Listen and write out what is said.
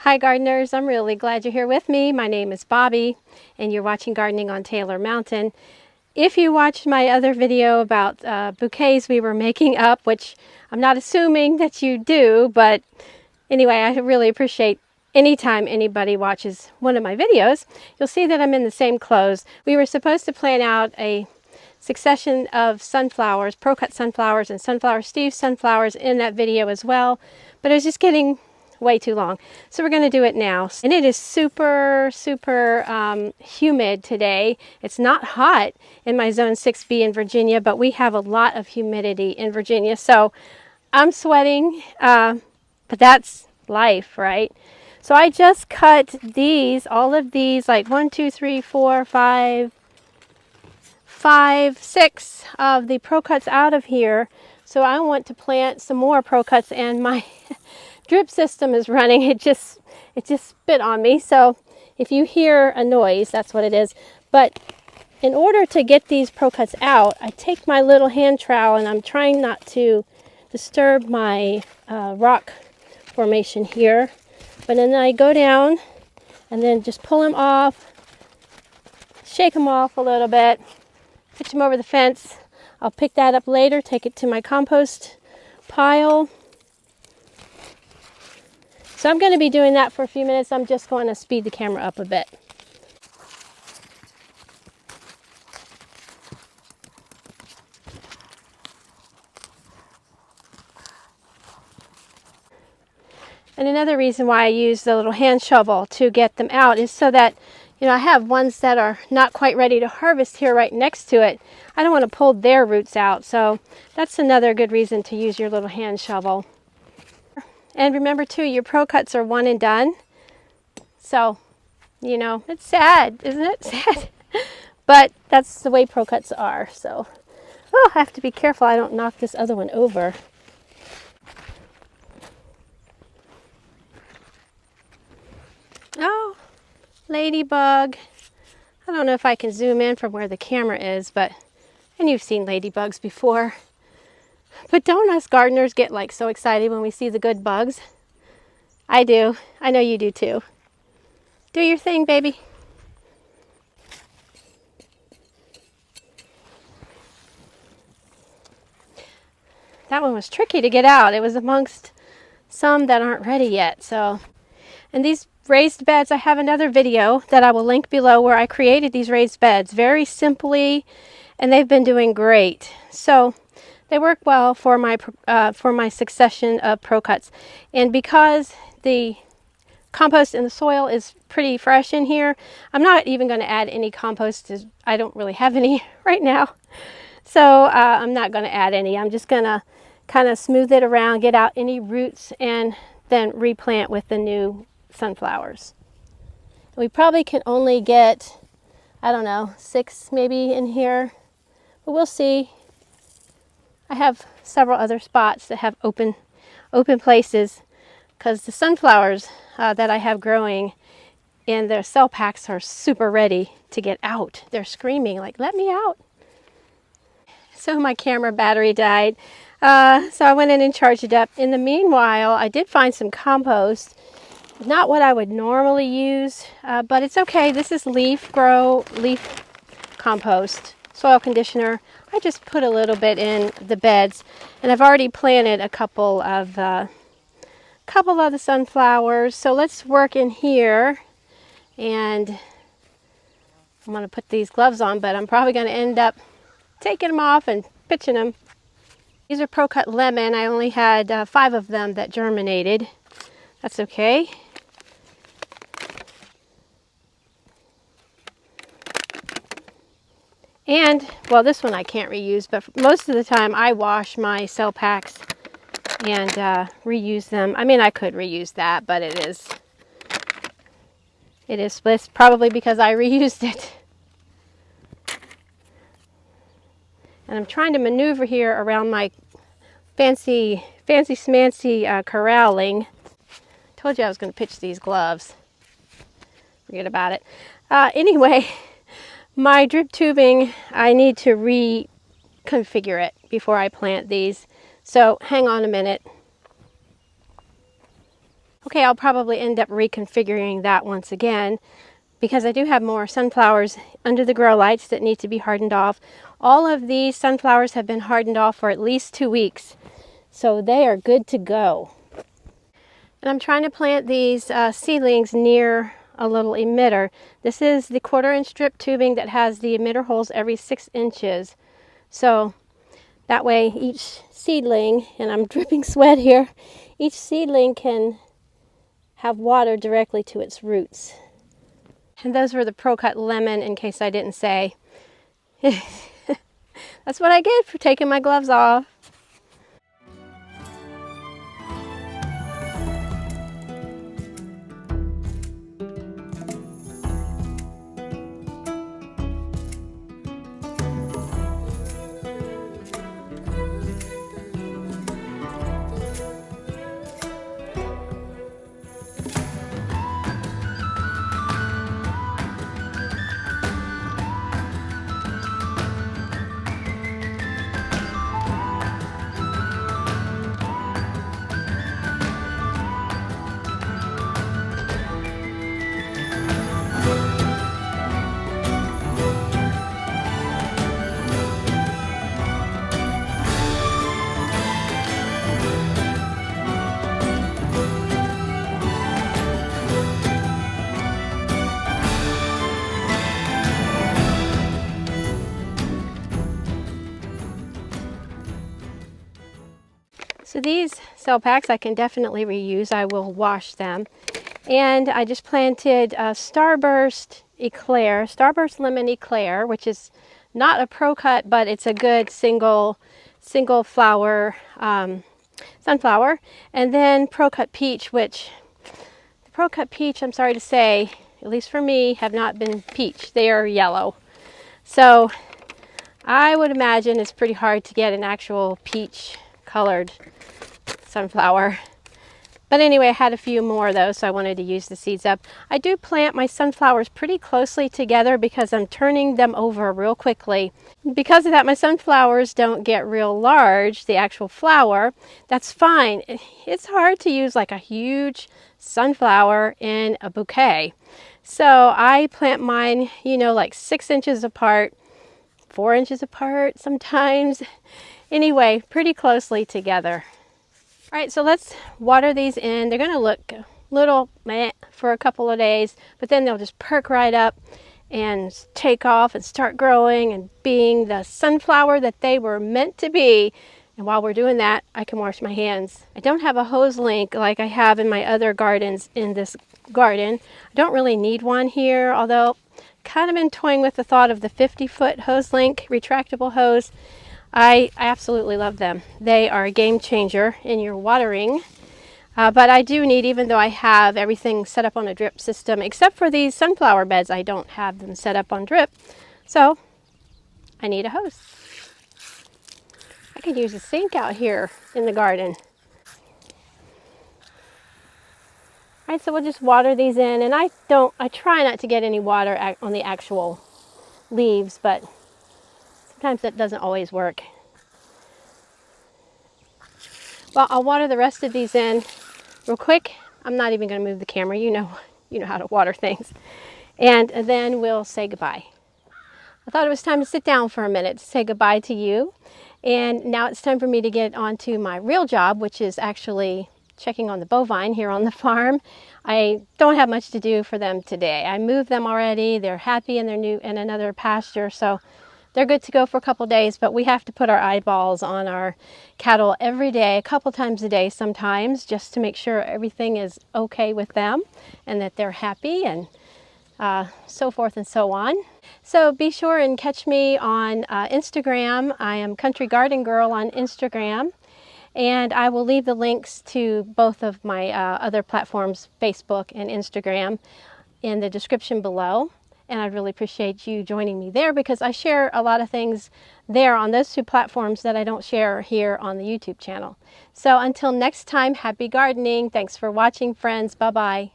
Hi gardeners, I'm really glad you're here with me. My name is Bobby and you're watching Gardening on Taylor Mountain. If you watched my other video about bouquets we were making up, which I'm not assuming that you do, but anyway, I really appreciate anytime anybody watches one of my videos. You'll see that I'm in the same clothes. We were supposed to plan out a succession of sunflowers, pro-cut sunflowers and sunflower Steve sunflowers in that video as well, but it was just getting way too long. So we're going to do it now. And it is super humid today. It's not hot in my zone 6B in Virginia, but we have a lot of humidity in Virginia. So I'm sweating, but that's life, right? So I just cut these, all of these, like 1, 2, 3, 4, 5, 6 of the pro-cuts out of here. So I want to plant some more pro-cuts, and my drip system is running. It just spit on me. So if you hear a noise, that's what it is. But in order to get these pro-cuts out, I take my little hand trowel and I'm trying not to disturb my rock formation here. But then I go down and then just pull them off, shake them off a little bit, pitch them over the fence. I'll pick that up later, take it to my compost pile. So I'm going to be doing that for a few minutes. I'm just going to speed the camera up a bit. And another reason why I use the little hand shovel to get them out is so that, you know, I have ones that are not quite ready to harvest here right next to it. I don't want to pull their roots out. So that's another good reason to use your little hand shovel. And remember too, your pro-cuts are one and done. So, you know, it's sad, isn't it? Sad. But that's the way pro-cuts are. So, oh, I have to be careful I don't knock this other one over. Oh, ladybug. I don't know if I can zoom in from where the camera is, but, and you've seen ladybugs before. But don't us gardeners get like so excited when we see the good bugs? I do. I know you do too. Do your thing, baby. That one was tricky to get out. It was amongst some that aren't ready yet. So, and these raised beds, I have another video that I will link below where I created these raised beds very simply, and they've been doing great. So they work well for my succession of pro-cuts. And because the compost in the soil is pretty fresh in here, I'm not even going to add any compost. I don't really have any right now. So I'm not going to add any. I'm just going to kind of smooth it around, get out any roots, and then replant with the new sunflowers. We probably can only get, I don't know, 6 maybe in here, but we'll see. I have several other spots that have open places because the sunflowers that I have growing in their cell packs are super ready to get out. They're screaming like, let me out. So my camera battery died. So I went in and charged it up. In the meanwhile, I did find some compost. Not what I would normally use, but it's okay. This is leaf compost, soil conditioner. I just put a little bit in the beds, and I've already planted a couple of the sunflowers. So let's work in here, and I'm going to put these gloves on, but I'm probably going to end up taking them off and pitching them. These are pro-cut lemon. I only had 5 of them that germinated. That's okay. And, well, this one I can't reuse, but most of the time I wash my cell packs and reuse them. I mean, I could reuse that, but it's probably because I reused it. And I'm trying to maneuver here around my fancy smancy corralling. Told you I was going to pitch these gloves. Forget about it. Anyway, my drip tubing, I need to reconfigure it before I plant these. So hang on a minute. Okay, I'll probably end up reconfiguring that once again because I do have more sunflowers under the grow lights that need to be hardened off. All of these sunflowers have been hardened off for at least 2 weeks, so they are good to go. And I'm trying to plant these seedlings near a little emitter. This is the 1/4-inch drip tubing that has the emitter holes every 6 inches. So that way each seedling, and I'm dripping sweat here, each seedling can have water directly to its roots. And those were the Pro Cut Lemon, in case I didn't say. That's what I get for taking my gloves off. So these cell packs I can definitely reuse. I will wash them. And I just planted Starburst Lemon Eclair, which is not a Pro Cut, but it's a good single flower sunflower. And then Pro Cut Peach, which the Pro Cut Peach, I'm sorry to say, at least for me, have not been peach. They are yellow. So I would imagine it's pretty hard to get an actual peach colored sunflower. But anyway, I had a few more of those, so I wanted to use the seeds up. I do plant my sunflowers pretty closely together because I'm turning them over real quickly. Because of that, my sunflowers don't get real large, the actual flower. That's fine. It's hard to use like a huge sunflower in a bouquet. So I plant mine, you know, like 6 inches apart, 4 inches apart sometimes. Anyway, pretty closely together. All right, so let's water these in. They're going to look a little meh for a couple of days, but then they'll just perk right up and take off and start growing and being the sunflower that they were meant to be. And while we're doing that, I can wash my hands. I don't have a hose link like I have in my other gardens in this garden. I don't really need one here, although kind of been toying with the thought of the 50-foot hose link, retractable hose. I absolutely love them. They are a game changer in your watering. But I do need, even though I have everything set up on a drip system, except for these sunflower beds, I don't have them set up on drip. So I need a hose. I could use a sink out here in the garden. All right, so we'll just water these in. And I try not to get any water on the actual leaves, but sometimes that doesn't always work. Well, I'll water the rest of these in real quick. I'm not even going to move the camera. You know how to water things. And then we'll say goodbye. I thought it was time to sit down for a minute to say goodbye to you. And now it's time for me to get on to my real job, which is actually checking on the bovine here on the farm. I don't have much to do for them today. I moved them already. They're happy in another pasture, so they're good to go for a couple days, but we have to put our eyeballs on our cattle every day, a couple times a day sometimes, just to make sure everything is okay with them and that they're happy and so forth and so on. So be sure and catch me on Instagram. I am Country Garden Girl on Instagram. And I will leave the links to both of my other platforms, Facebook and Instagram, in the description below. And I'd really appreciate you joining me there because I share a lot of things there on those two platforms that I don't share here on the YouTube channel. So until next time, happy gardening. Thanks for watching, friends. Bye-bye.